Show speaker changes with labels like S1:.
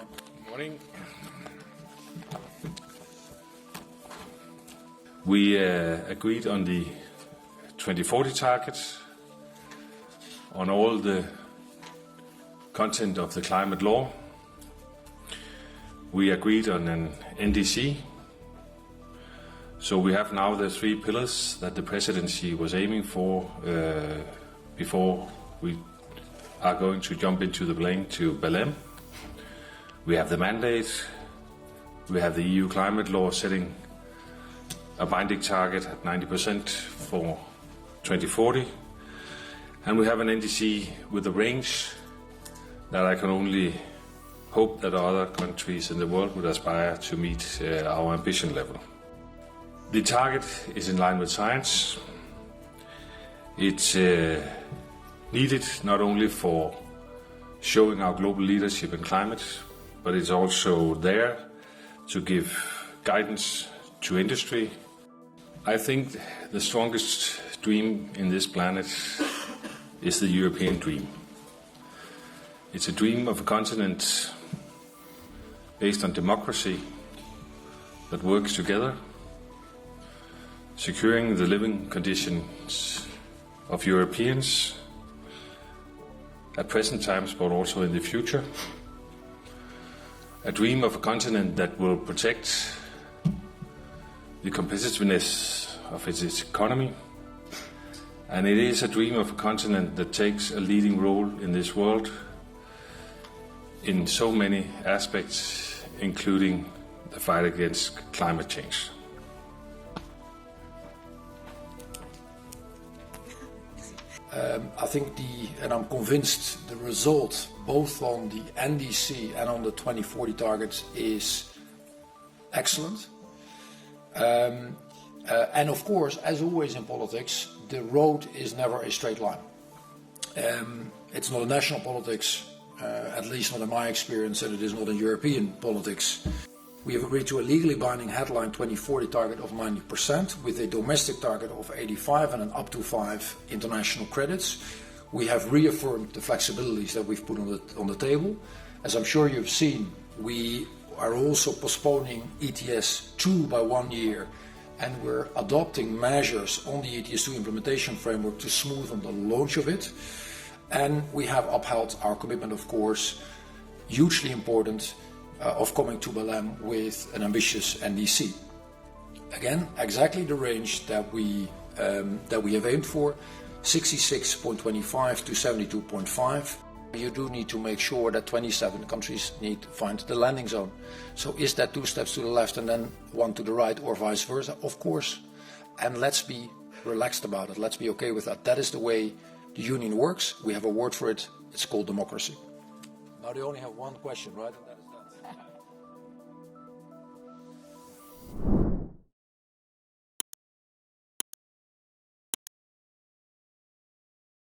S1: Good morning. We agreed on the 2040 targets, on all the content of the climate law. We agreed on an NDC. So we have now the three pillars that the presidency was aiming for before we are going to jump into the plane to Berlin. We have the mandate. We have the EU climate law setting a binding target at 90% for 2040. And we have an NDC with a range that I can only hope that other countries in the world would aspire to meet our ambition level. The target is in line with science. It's needed not only for showing our global leadership in climate, but it's also there to give guidance to industry. I think the strongest dream in this planet is the European dream. It's a dream of a continent based on democracy that works together, securing the living conditions of Europeans at present times, but also in the future. A dream of a continent that will protect the competitiveness of its economy. And it is a dream of a continent that takes a leading role in this world in so many aspects, including the fight against climate change.
S2: I think and I'm convinced the result, both on the NDC and on the 2040 targets, is excellent. And of course, as always in politics, the road is never a straight line. It's not a national politics, at least not in my experience, and it is not in European politics. We have agreed to a legally binding headline 2040 target of 90%, with a domestic target of 85 and an up to 5 international credits. We have reaffirmed the flexibilities that we've put on the table. As I'm sure you've seen, we are also postponing ETS 2 by 1 year, and we're adopting measures on the ETS 2 implementation framework to smoothen the launch of it. And we have upheld our commitment, of course, hugely important, of coming to Berlin with an ambitious NDC. Again, exactly the range that we have aimed for, 66.25 to 72.5. You do need to make sure that 27 countries need to find the landing zone. So is that 2 steps to the left and then 1 to the right, or vice versa? Of course. And let's be relaxed about it. Let's be okay with that. That is the way the union works. We have a word for it. It's called democracy. Now they only have one question, right? And that is